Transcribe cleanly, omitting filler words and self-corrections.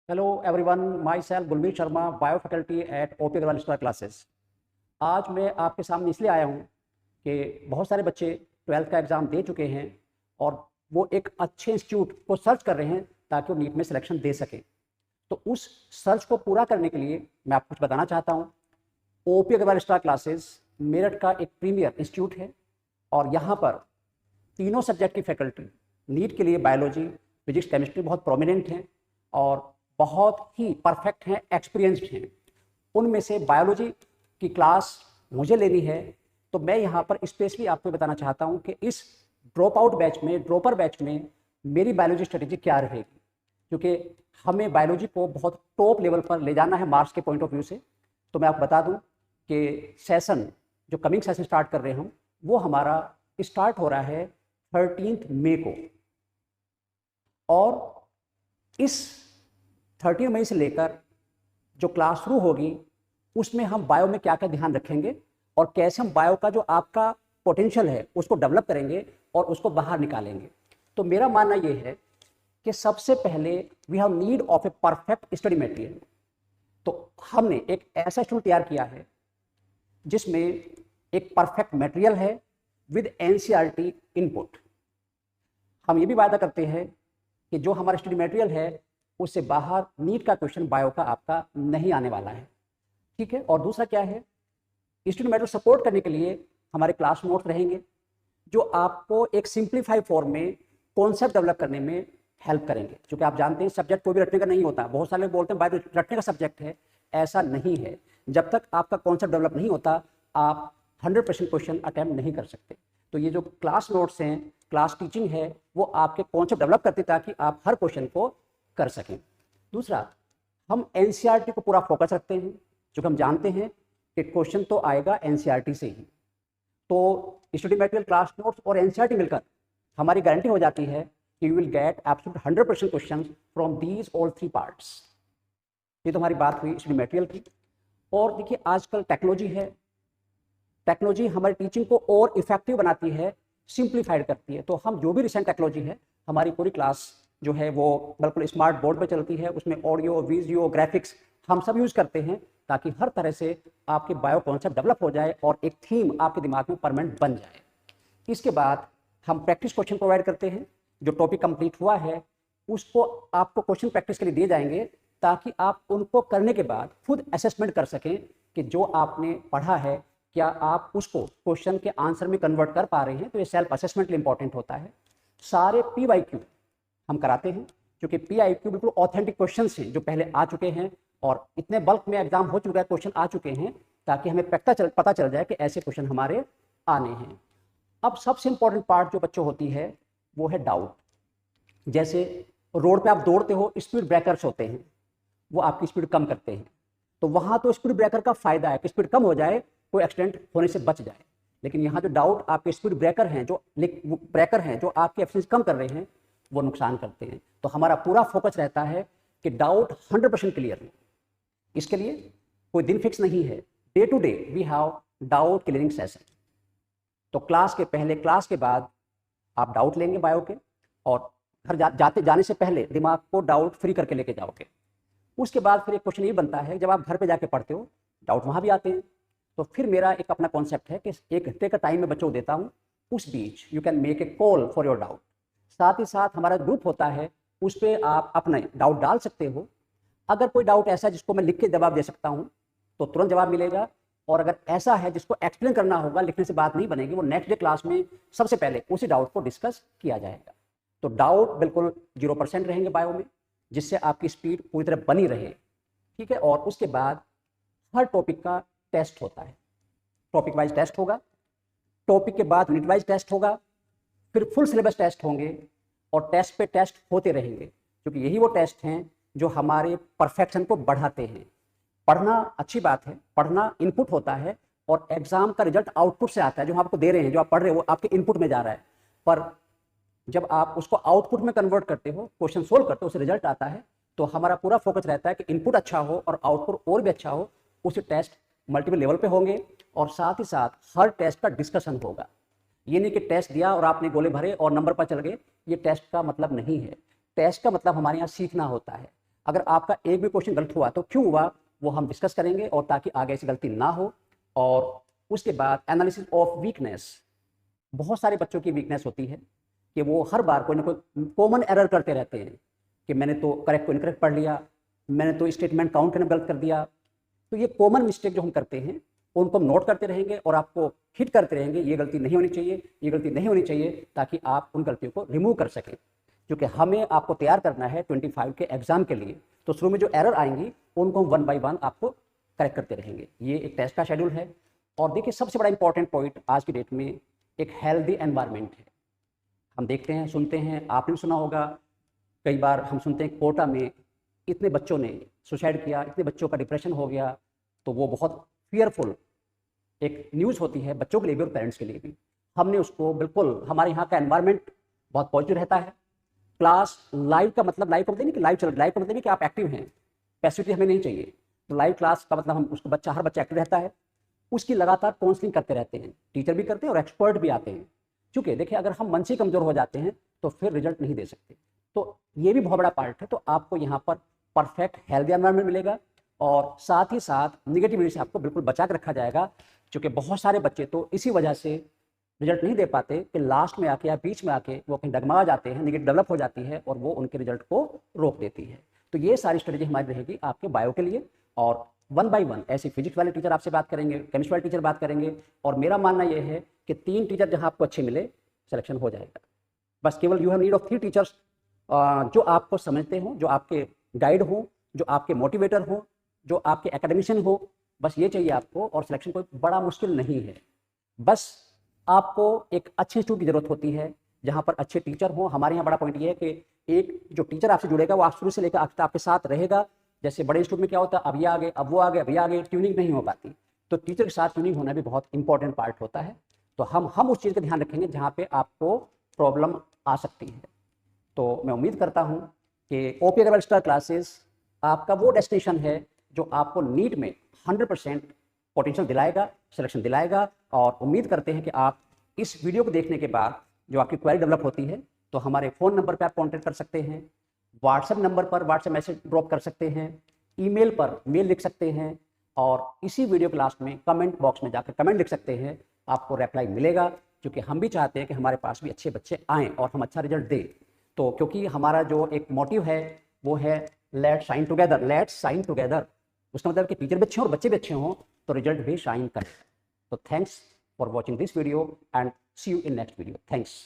Hello everyone, my self Gulmeet Sharma, bio faculty at OP Agarwal star classes. आज मैं आपके सामने इसलिए आया हूँ कि बहुत सारे बच्चे 12th का एग्ज़ाम दे चुके हैं और वो एक अच्छे इंस्टीट्यूट को सर्च कर रहे हैं ताकि वो नीट में सिलेक्शन दे सकें। तो उस सर्च को पूरा करने के लिए मैं आपको कुछ बताना चाहता हूँ। OP Agarwal star classes Meerut का एक प्रीमियर इंस्टीट्यूट है और यहाँ पर तीनों सब्जेक्ट की फैकल्टी नीट के लिए बायोलॉजी, फिजिक्स, केमिस्ट्री बहुत प्रोमिनेंट हैं और बहुत ही परफेक्ट हैं, एक्सपीरियंस्ड हैं। उनमें से बायोलॉजी की क्लास मुझे लेनी है, तो मैं यहाँ पर स्पेशली आपको बताना चाहता हूँ कि इस ड्रॉपर बैच में मेरी बायोलॉजी स्ट्रेटेजी क्या रहेगी, क्योंकि हमें बायोलॉजी को बहुत टॉप लेवल पर ले जाना है मार्क्स के पॉइंट ऑफ व्यू से। तो मैं आपको बता दूँ कि सेशन जो कमिंग सेशन स्टार्ट कर रहे हैं हम, वो हमारा स्टार्ट हो रहा है 13 मई को, और इस 13 मई से लेकर जो क्लास शुरू होगी उसमें हम बायो में क्या क्या ध्यान रखेंगे और कैसे हम बायो का जो आपका पोटेंशियल है उसको डेवलप करेंगे और उसको बाहर निकालेंगे। तो मेरा मानना ये है कि सबसे पहले we have need of a perfect study material. तो हमने एक ऐसा स्टूल तैयार किया है जिसमें एक परफेक्ट मटेरियल है विद एनसीईआरटी इनपुट। हम ये भी वादा करते हैं कि जो हमारा स्टडी मटेरियल है उससे बाहर नीट का क्वेश्चन बायो का आपका नहीं आने वाला है, ठीक है। और दूसरा क्या है, स्टडी मटेरियल सपोर्ट करने के लिए हमारे क्लास नोट्स रहेंगे जो आपको एक सिंप्लीफाई फॉर्म में कॉन्सेप्ट डेवलप करने में हेल्प करेंगे। क्योंकि आप जानते हैं सब्जेक्ट कोई भी रटने का नहीं होता। बहुत सारे लोग बोलते हैं बायो रटने का सब्जेक्ट है, ऐसा नहीं है। जब तक आपका कॉन्सेप्ट डेवलप नहीं होता आप 100% क्वेश्चन अटैम्प्ट नहीं कर सकते। तो ये जो क्लास नोट्स हैं, क्लास टीचिंग है, वो आपके कॉन्सेप्ट डेवलप करती ताकि आप हर क्वेश्चन को कर सकें। दूसरा, हम एनसीईआरटी को पूरा फोकस रखते हैं, क्योंकि हम जानते हैं कि क्वेश्चन तो आएगा एनसीईआरटी से ही। तो स्टडी मटेरियल, क्लास नोट्स और एनसीईआरटी मिलकर हमारी गारंटी हो जाती है कि you will get absolute 100% question from these all 3 parts. ये तो हमारी बात हुई स्टडी मटेरियल की। और देखिए आजकल टेक्नोलॉजी है, टेक्नोलॉजी हमारी टीचिंग को और इफेक्टिव बनाती है, सिंप्लीफाइड करती है। तो हम जो भी रिसेंट टेक्नोलॉजी है, हमारी पूरी क्लास जो है वो बिल्कुल स्मार्ट बोर्ड पे चलती है, उसमें ऑडियो, वीडियो, ग्राफिक्स हम सब यूज़ करते हैं ताकि हर तरह से आपके बायो कॉन्सेप्ट डेवलप हो जाए और एक थीम आपके दिमाग में परमानेंट बन जाए। इसके बाद हम प्रैक्टिस क्वेश्चन प्रोवाइड करते हैं। जो टॉपिक कंप्लीट हुआ है उसको आपको क्वेश्चन प्रैक्टिस के लिए दिए जाएंगे ताकि आप उनको करने के बाद खुद असेसमेंट कर सकें कि जो आपने पढ़ा है क्या आप उसको क्वेश्चन के आंसर में कन्वर्ट कर पा रहे हैं। तो ये सेल्फ असेसमेंट इंपॉर्टेंट होता है। सारे PYQ हम कराते हैं, क्योंकि PYQ बिल्कुल ऑथेंटिक क्वेश्चंस हैं जो पहले आ चुके हैं और इतने बल्क में एग्जाम हो चुका है, क्वेश्चन आ चुके हैं, ताकि हमें पता चल जाए कि ऐसे क्वेश्चन हमारे आने हैं। अब सबसे इंपॉर्टेंट पार्ट जो बच्चों होती है वो है डाउट। जैसे रोड पे आप दौड़ते हो, स्पीड ब्रेकर्स होते हैं, वो आपकी स्पीड कम करते हैं। तो वहां तो स्पीड ब्रेकर का फायदा है कि स्पीड कम हो जाए, कोई एक्सीडेंट होने से बच जाए। लेकिन यहाँ जो डाउट आपके स्पीड ब्रेकर हैं, जो आपकी एफिशिएंसी कम कर रहे हैं, वो नुकसान करते हैं। तो हमारा पूरा फोकस रहता है कि डाउट 100% क्लियर हो। इसके लिए कोई दिन फिक्स नहीं है, day to day we have doubt clearing session. तो क्लास के पहले, क्लास के बाद आप डाउट लेंगे बायो के, और घर जाने से पहले दिमाग को डाउट फ्री करके लेके जाओगे। उसके बाद फिर एक क्वेश्चन ये बनता है, जब आप घर पे जाके पढ़ते हो डाउट वहाँ भी आते हैं, तो फिर मेरा एक अपना कॉन्सेप्ट है कि 1 घंटे का टाइम मैं बच्चों को देता हूँ। उस बीच you can make a call for your doubt. साथ ही साथ हमारा ग्रुप होता है, उस पर आप अपना डाउट डाल सकते हो। अगर कोई डाउट ऐसा है जिसको मैं लिख के जवाब दे सकता हूँ तो तुरंत जवाब मिलेगा, और अगर ऐसा है जिसको एक्सप्लेन करना होगा, लिखने से बात नहीं बनेगी, वो नेक्स्ट डे क्लास में सबसे पहले उसी डाउट को डिस्कस किया जाएगा। तो डाउट बिल्कुल 0% रहेंगे बायो में, जिससे आपकी स्पीड पूरी तरह बनी रहे, ठीक है। और उसके बाद हर टॉपिक का टेस्ट होता है, टॉपिक वाइज टेस्ट होगा, टॉपिक के बाद यूनिट वाइज टेस्ट होगा, फिर फुल सिलेबस टेस्ट होंगे, और टेस्ट पे टेस्ट होते रहेंगे, क्योंकि यही वो टेस्ट हैं जो हमारे परफेक्शन को बढ़ाते हैं। पढ़ना अच्छी बात है, पढ़ना इनपुट होता है, और एग्जाम का रिजल्ट आउटपुट से आता है। जो हम आपको दे रहे हैं, जो आप पढ़ रहे हो, वो आपके इनपुट में जा रहा है, पर जब आप उसको आउटपुट में कन्वर्ट करते हो, क्वेश्चन सोल्व करते हो, उससे रिजल्ट आता है। तो हमारा पूरा फोकस रहता है कि इनपुट अच्छा हो और आउटपुट और भी अच्छा हो। उसे टेस्ट मल्टीपल लेवल पे होंगे, और साथ ही साथ हर टेस्ट का डिस्कशन होगा। ये नहीं कि टेस्ट दिया और आपने गोले भरे और नंबर पर चल गए, ये टेस्ट का मतलब नहीं है। टेस्ट का मतलब हमारे यहाँ सीखना होता है। अगर आपका एक भी क्वेश्चन गलत हुआ तो क्यों हुआ वो हम डिस्कस करेंगे, और ताकि आगे ऐसी गलती ना हो। और उसके बाद एनालिसिस ऑफ वीकनेस। बहुत सारे बच्चों की वीकनेस होती है कि वो हर बार कोई ना कोई कॉमन एरर करते रहते हैं कि मैंने तो करेक्ट को इनकरेक्ट पढ़ लिया, मैंने तो स्टेटमेंट काउंट करना गलत कर दिया। तो ये कॉमन मिस्टेक जो हम करते हैं उनको हम नोट करते रहेंगे और आपको हिट करते रहेंगे, ये गलती नहीं होनी चाहिए, ये गलती नहीं होनी चाहिए, ताकि आप उन गलतियों को रिमूव कर सकें। क्योंकि हमें आपको तैयार करना है 25 के एग्जाम के लिए, तो शुरू में जो एरर आएंगी उनको हम 1 by 1 आपको करेक्ट करते रहेंगे। ये एक टेस्ट का शेड्यूल है। और देखिए सबसे बड़ा इंपॉर्टेंट पॉइंट आज की डेट में एक हेल्दी एनवायरनमेंट है। हम देखते हैं, सुनते हैं, आपने भी सुना होगा, कई बार हम सुनते हैं कोटा में इतने बच्चों ने सुसाइड किया, इतने बच्चों का डिप्रेशन हो गया। तो वो बहुत फियरफुल एक न्यूज़ होती है बच्चों के लिए भी और पेरेंट्स के लिए भी। हमने उसको बिल्कुल, हमारे यहाँ का एनवायरनमेंट बहुत पॉजिटिव रहता है। क्लास लाइव का मतलब, लाइव का मतलब नहीं कि लाइव चल, लाइव का मतलब नहीं कि आप एक्टिव हैं, पैसिविटी हमें नहीं चाहिए। तो लाइव क्लास का मतलब हम उसको बच्चा, हर बच्चा एक्टिव रहता है, उसकी लगातार काउंसलिंग करते रहते हैं, टीचर भी करते हैं और एक्सपर्ट भी आते हैं। क्योंकि देखिए अगर हम मन से कमज़ोर हो जाते हैं तो फिर रिजल्ट नहीं दे सकते। तो ये भी बहुत बड़ा पार्ट है। तो आपको यहाँ पर परफेक्ट हेल्दी एनवायरनमेंट मिलेगा और साथ ही साथ निगेटिविटी से आपको बिल्कुल बचा के रखा जाएगा। क्योंकि बहुत सारे बच्चे तो इसी वजह से रिजल्ट नहीं दे पाते कि लास्ट में आके या बीच में आके वो कहीं डगमगा जाते हैं, निगेटिव डेवलप हो जाती है और वो उनके रिजल्ट को रोक देती है। तो ये सारी स्ट्रेटेजी हमारी रहेगी आपके बायो के लिए। और 1 by 1 ऐसे फिजिक्स वाले टीचर आपसे बात करेंगे, केमिस्ट्री वाले टीचर बात करेंगे। और मेरा मानना ये है कि 3 टीचर जहाँ आपको अच्छे मिले, सिलेक्शन हो जाएगा। बस केवल you have need of 3 teachers जो आपको समझते हों, जो आपके गाइड हों, जो आपके मोटिवेटर हों, जो आपके एकेडमिशियन हो। बस ये चाहिए आपको, और सिलेक्शन कोई बड़ा मुश्किल नहीं है। बस आपको एक अच्छे इंस्टीट्यूट की जरूरत होती है जहाँ पर अच्छे टीचर हों। हमारे यहाँ बड़ा पॉइंट ये है कि एक जो टीचर आपसे जुड़ेगा वो आप शुरू से लेकर आपके साथ रहेगा। जैसे बड़े इंस्टीट्यूट में क्या होता है, अब ये आ गए, अब वो आ गए, अब ये आ गए, ट्यूनिंग नहीं हो पाती। तो टीचर के साथ ट्यूनिंग होना भी बहुत इंपॉर्टेंट पार्ट होता है। तो हम उस चीज़ का ध्यान रखेंगे जहाँ पे आपको प्रॉब्लम आ सकती है। तो मैं उम्मीद करता हूँ कि ओपी अग्रवाल स्टार क्लासेस आपका वो डेस्टिनेशन है जो आपको नीट में 100% पोटेंशियल दिलाएगा, सिलेक्शन दिलाएगा। और उम्मीद करते हैं कि आप इस वीडियो को देखने के बाद जो आपकी क्वेरी डेवलप होती है तो हमारे फ़ोन नंबर पर आप कॉन्टैक्ट कर सकते हैं, व्हाट्सएप नंबर पर व्हाट्सएप मैसेज ड्रॉप कर सकते हैं, ईमेल पर मेल लिख सकते हैं, और इसी वीडियो के लास्ट में कमेंट बॉक्स में जाकर कमेंट लिख सकते हैं। आपको रिप्लाई मिलेगा, क्योंकि हम भी चाहते हैं कि हमारे पास भी अच्छे बच्चे आएँ और हम अच्छा रिजल्ट दें। तो क्योंकि हमारा जो एक मोटिव है वो है let's shine together, let's shine together. उसका मतलब कि टीचर भी अच्छे हों और बच्चे भी अच्छे हों तो रिजल्ट भी शाइन करें। तो thanks for watching this video and see you in next video. Thanks.